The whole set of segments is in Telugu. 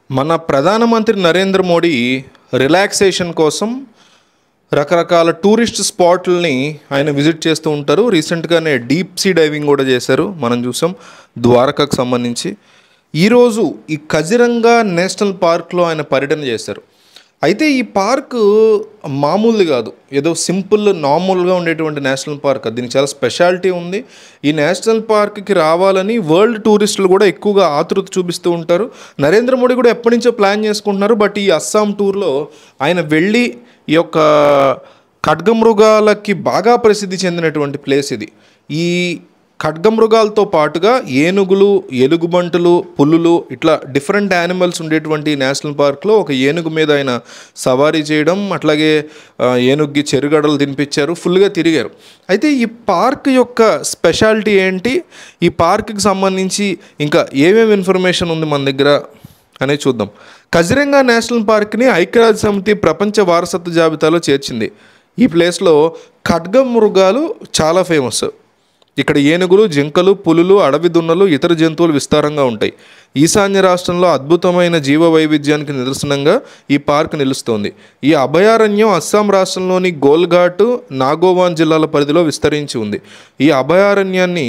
మన ప్రధానమంత్రి నరేంద్ర మోడీ రిలాక్సేషన్ కోసం రకరకాల టూరిస్ట్ స్పాట్లని ఆయన విజిట్ చేస్తూ ఉంటారు. రీసెంట్గానే డీప్ సీ డైవింగ్ కూడా చేశారు, మనం చూసాం ద్వారకకు సంబంధించి. ఈరోజు ఈ కజిరంగా నేషనల్ పార్క్లో ఆయన పర్యటన చేశారు. అయితే ఈ పార్క్ మామూలుది కాదు, ఏదో సింపుల్ నార్మల్గా ఉండేటువంటి నేషనల్ పార్క్. దీనికి చాలా స్పెషాలిటీ ఉంది. ఈ నేషనల్ పార్క్కి రావాలని వరల్డ్ టూరిస్టులు కూడా ఎక్కువగా ఆతృత చూపిస్తూ ఉంటారు. నరేంద్ర మోడీ కూడా ఎప్పటి నుంచో ప్లాన్ చేసుకుంటున్నారు. బట్ ఈ అస్సాం టూర్లో ఆయన వెళ్ళి ఈ యొక్క ఖడ్గమృగాలకి బాగా ప్రసిద్ధి చెందినటువంటి ప్లేస్ ఇది. ఈ ఖడ్గమృగాలతో పాటుగా ఏనుగులు, ఎలుగుబంటులు, పులులు, ఇట్లా డిఫరెంట్ యానిమల్స్ ఉండేటువంటి నేషనల్ పార్క్లో ఒక ఏనుగు మీద ఆయన సవారీ చేయడం, అట్లాగే ఏనుగుకి చెరుగడలు తినిపించారు, ఫుల్గా తిరిగారు. అయితే ఈ పార్క్ యొక్క స్పెషాలిటీ ఏంటి, ఈ పార్క్కి సంబంధించి ఇంకా ఏమేమి ఇన్ఫర్మేషన్ ఉంది మన దగ్గర అనేది చూద్దాం. కజిరంగా నేషనల్ పార్క్ని ఐక్యరాజ్య సమితి ప్రపంచ వారసత్వ జాబితాలో చేర్చింది. ఈ ప్లేస్లో ఖడ్గమృగాలు చాలా ఫేమస్. ఇక్కడ ఏనుగులు, జింకలు, పులులు, అడవి దున్నలు, ఇతర జంతువులు విస్తారంగా ఉంటాయి. ఈశాన్య రాష్ట్రంలో అద్భుతమైన జీవ వైవిధ్యానికి నిదర్శనంగా ఈ పార్క్ నిలుస్తోంది. ఈ అభయారణ్యం అస్సాం రాష్ట్రంలోని గోల్ఘాట్, నాగోవాన్ జిల్లాల పరిధిలో విస్తరించి ఉంది. ఈ అభయారణ్యాన్ని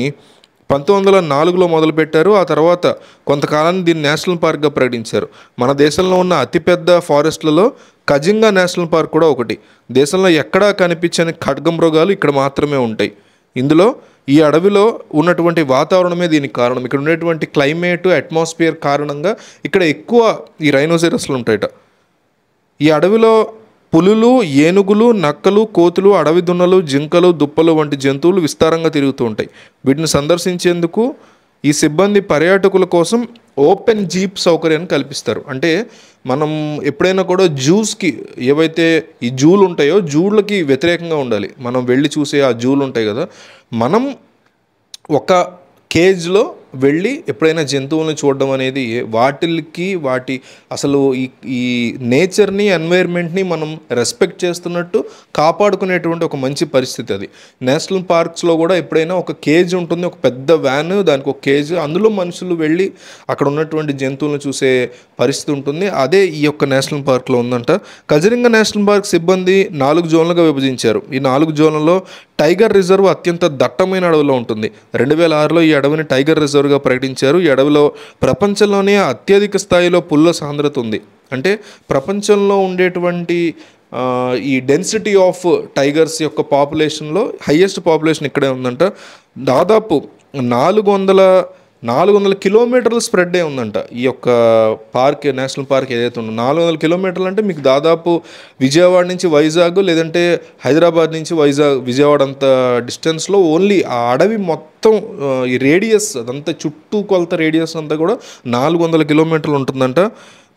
1904లో మొదలుపెట్టారు. ఆ తర్వాత కొంతకాలాన్ని దీన్ని నేషనల్ పార్క్గా ప్రకటించారు. మన దేశంలో ఉన్న అతిపెద్ద ఫారెస్ట్లలో కజింగా నేషనల్ పార్క్ కూడా ఒకటి. దేశంలో ఎక్కడా కనిపించని ఖడ్గమృగాలు ఇక్కడ మాత్రమే ఉంటాయి. ఇందులో ఈ అడవిలో ఉన్నటువంటి వాతావరణమే దీనికి కారణం. ఇక్కడ ఉండేటువంటి క్లైమేటు, అట్మాస్ఫియర్ కారణంగా ఇక్కడ ఎక్కువ ఈ రైనోసెరస్లు ఉంటాయట. ఈ అడవిలో పులులు, ఏనుగులు, నక్కలు, కోతులు, అడవి దున్నలు, జింకలు, దుప్పలు వంటి జంతువులు విస్తారంగా తిరుగుతూ ఉంటాయి. వీటిని సందర్శించేందుకు ఈ సిబ్బంది పర్యాటకుల కోసం ఓపెన్ జీప్ సౌకర్యాన్ని కల్పిస్తారు. అంటే మనం ఎప్పుడైనా కూడా జూస్కి, ఏవైతే ఈ జూలు ఉంటాయో జూళ్ళకి వ్యతిరేకంగా ఉండాలి. మనం వెళ్ళి చూసే ఆ జూలు ఉంటాయి కదా, మనం ఒక కేజ్లో వెళ్ళి ఎప్పుడైనా జంతువులను చూడడం అనేది వాటి అసలు ఈ నేచర్ని, ఎన్వైర్న్మెంట్ని మనం రెస్పెక్ట్ చేస్తున్నట్టు కాపాడుకునేటువంటి ఒక మంచి పరిస్థితి అది. నేషనల్ పార్క్స్లో కూడా ఎప్పుడైనా ఒక కేజ్ ఉంటుంది, ఒక పెద్ద వ్యాన్, దానికి ఒక కేజ్, అందులో మనుషులు వెళ్ళి అక్కడ ఉన్నటువంటి జంతువులను చూసే పరిస్థితి ఉంటుంది. అదే ఈ యొక్క నేషనల్ పార్క్లో ఉందంట. కజిరంగా నేషనల్ పార్క్ సిబ్బంది 4 జోన్లుగా విభజించారు. ఈ 4 జోన్లలో టైగర్ రిజర్వ్ అత్యంత దట్టమైన అడవిలో ఉంటుంది. 2006లో ఈ అడవిని టైగర్ రిజర్వ్గా ప్రకటించారు. ఈ అడవిలో ప్రపంచంలోనే అత్యధిక స్థాయిలో పుల్ల సాంద్రత ఉంది. అంటే ప్రపంచంలో ఉండేటువంటి ఈ డెన్సిటీ ఆఫ్ టైగర్స్ యొక్క పాపులేషన్లో హైయెస్ట్ పాపులేషన్ ఇక్కడే ఉందంట. దాదాపు 400 కిలోమీటర్ల స్ప్రెడ్ ఉందంట ఈ యొక్క పార్క్, నేషనల్ పార్క్ ఏదైతే ఉందో. 400 కిలోమీటర్లు అంటే మీకు దాదాపు విజయవాడ నుంచి వైజాగ్, లేదంటే హైదరాబాద్ నుంచి విజయవాడ అంత డిస్టెన్స్లో ఓన్లీ ఆ అడవి మొత్తం ఈ రేడియస్ అదంతా, చుట్టూ కొలత రేడియస్ అంతా కూడా 400 కిలోమీటర్లు ఉంటుందంట.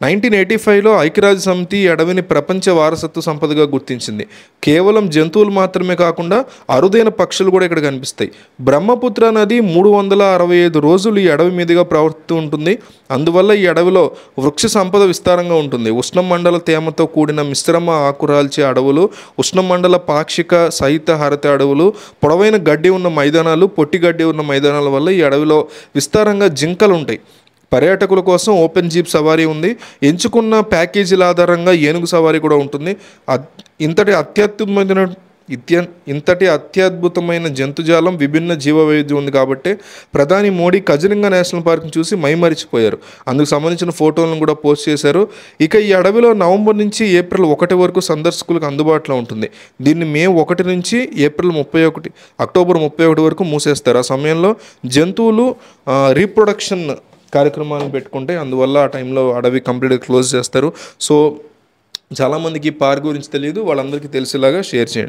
1985లో ఐక్యరాజ్య సమితి ఈ అడవిని ప్రపంచ వారసత్వ సంపదగా గుర్తించింది. కేవలం జంతువులు మాత్రమే కాకుండా అరుదైన పక్షులు కూడా ఇక్కడ కనిపిస్తాయి. బ్రహ్మపుత్ర నది 365 రోజులు ఈ అడవి మీదుగా ప్రవహిస్తూ ఉంటుంది. అందువల్ల ఈ అడవిలో వృక్ష సంపద విస్తారంగా ఉంటుంది. ఉష్ణమండల తేమతో కూడిన మిశ్రమ ఆకురాల్చే అడవులు, ఉష్ణమండల పాక్షిక సహిత హరిత అడవులు, పొడవైన గడ్డి ఉన్న మైదానాలు, పొట్టి గడ్డి ఉన్న మైదానాల వల్ల ఈ అడవిలో విస్తారంగా జింకలు ఉంటాయి. పర్యాటకుల కోసం ఓపెన్ జీప్ సవారీ ఉంది. ఎంచుకున్న ప్యాకేజీల ఆధారంగా ఏనుగు సవారీ కూడా ఉంటుంది. ఇంతటి అత్యద్భుతమైన జంతుజాలం, విభిన్న జీవ వైవిధ్యం ఉంది కాబట్టి ప్రధాని మోడీ కజిరంగా నేషనల్ పార్క్ని చూసి మైమరిచిపోయారు. అందుకు సంబంధించిన ఫోటోలను కూడా పోస్ట్ చేశారు. ఇక ఈ అడవిలో నవంబర్ నుంచి ఏప్రిల్ 1 వరకు సందర్శకులకు అందుబాటులో ఉంటుంది. దీన్ని మే 1 నుంచి అక్టోబర్ 31 వరకు మూసేస్తారు. ఆ సమయంలో జంతువులు రీప్రొడక్షన్ కార్యక్రమాలను పెట్టుకుంటే, అందువల్ల ఆ టైంలో అడవి కంప్లీట్గా క్లోజ్ చేస్తారు. సో చాలామందికి ఈ పార్క్ గురించి తెలియదు, వాళ్ళందరికీ తెలిసేలాగా షేర్ చేయండి.